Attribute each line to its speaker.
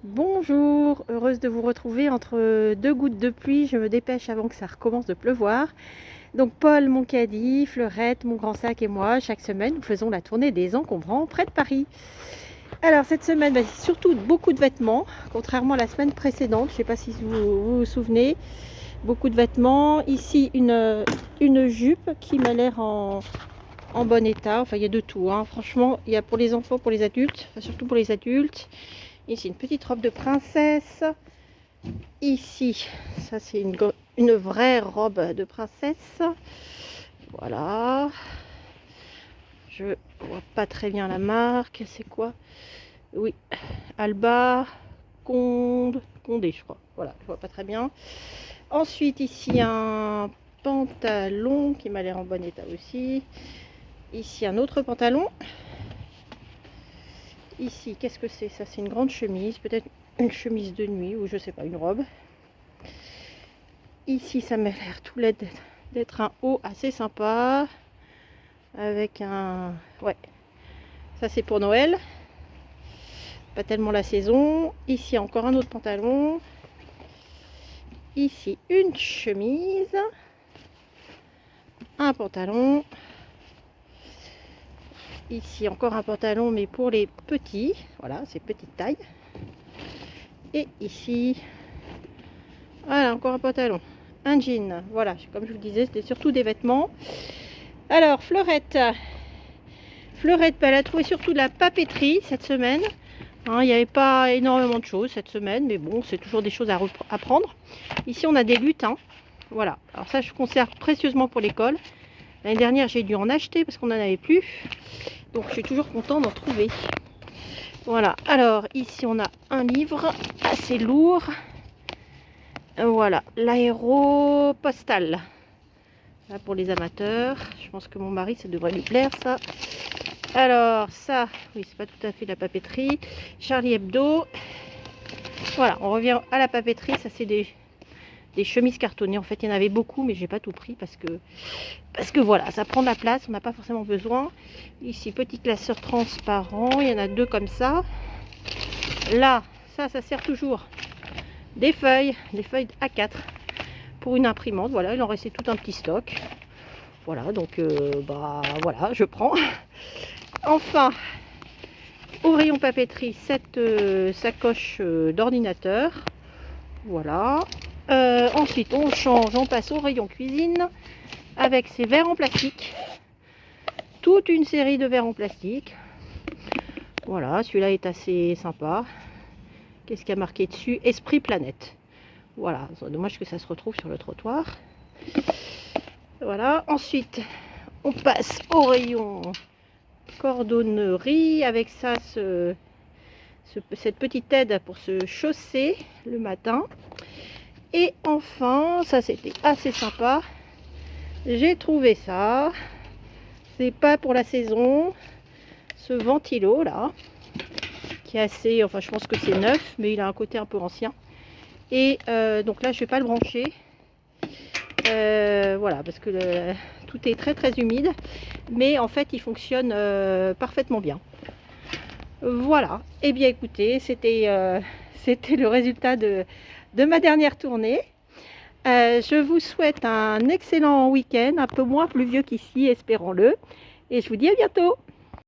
Speaker 1: Bonjour, heureuse de vous retrouver entre deux gouttes de pluie. Je me dépêche avant que ça recommence de pleuvoir. Donc Paul, mon caddie, Fleurette, mon grand sac et moi, chaque semaine, nous faisons la tournée des encombrants près de Paris. Alors cette semaine, surtout beaucoup de vêtements, contrairement à la semaine précédente. Je ne sais pas si vous souvenez. Beaucoup de vêtements. Ici, une jupe qui m'a l'air en bon état. Enfin, il y a de tout, hein. Franchement, il y a pour les enfants, pour les adultes, enfin, surtout pour les adultes. Ici, une petite robe de princesse. Ici, ça c'est une vraie robe de princesse. Voilà. Je vois pas très bien la marque. C'est quoi? Oui, Alba Condé, je crois. Voilà, je vois pas très bien. Ensuite, ici, un pantalon qui m'a l'air en bon état aussi. Ici, un autre pantalon. Ici, qu'est-ce que c'est? Ça, c'est une grande chemise. Peut-être une chemise de nuit ou je sais pas, une robe. Ici, ça m'a l'air tout laid d'être un haut assez sympa. Avec un... Ouais, ça c'est pour Noël. Pas tellement la saison. Ici, encore un autre pantalon. Ici, une chemise. Un pantalon. Ici, encore un pantalon, mais pour les petits. Voilà, c'est petite taille. Et ici, voilà, encore un pantalon. Un jean. Voilà, comme je vous disais, c'était surtout des vêtements. Alors, Fleurette, elle a trouvé surtout de la papeterie cette semaine. Hein, il n'y avait pas énormément de choses cette semaine, mais bon, c'est toujours des choses à apprendre. Ici, on a des lutins. Voilà. Alors ça, je conserve précieusement pour l'école. L'année dernière, j'ai dû en acheter parce qu'on n'en avait plus. Donc, je suis toujours contente d'en trouver. Voilà. Alors, ici, on a un livre assez lourd. Voilà. L'aéropostale. Là, pour les amateurs. Je pense que mon mari, ça devrait lui plaire, ça. Alors, ça, oui, c'est pas tout à fait la papeterie. Charlie Hebdo. Voilà, on revient à la papeterie. Ça, c'est des chemises cartonnées. En fait, il y en avait beaucoup, mais j'ai pas tout pris parce que voilà, ça prend de la place. On n'a pas forcément besoin. Ici, petit classeur transparent. Il y en a deux comme ça. Là, ça sert toujours des feuilles A4 pour une imprimante. Voilà, il en restait tout un petit stock. Voilà, donc voilà, je prends. Enfin, au rayon papeterie, cette sacoche d'ordinateur. Voilà. Ensuite, on change, on passe au rayon cuisine avec ces verres en plastique. Toute une série de verres en plastique. Voilà, celui-là est assez sympa. Qu'est-ce qu'il y a marqué dessus? Esprit Planète. Voilà, c'est dommage que ça se retrouve sur le trottoir. Voilà, ensuite, on passe au rayon cordonnerie avec ça, cette petite aide pour se chausser le matin. Et enfin, ça c'était assez sympa, j'ai trouvé ça, c'est pas pour la saison, ce ventilo là, qui est assez, enfin je pense que c'est neuf, mais il a un côté un peu ancien. Et donc là je vais pas le brancher, voilà, parce que tout est très très humide, mais en fait il fonctionne parfaitement bien. Voilà, et bien écoutez, c'était le résultat de ma dernière tournée. Je vous souhaite un excellent week-end, un peu moins pluvieux qu'ici, espérons-le. Et je vous dis à bientôt.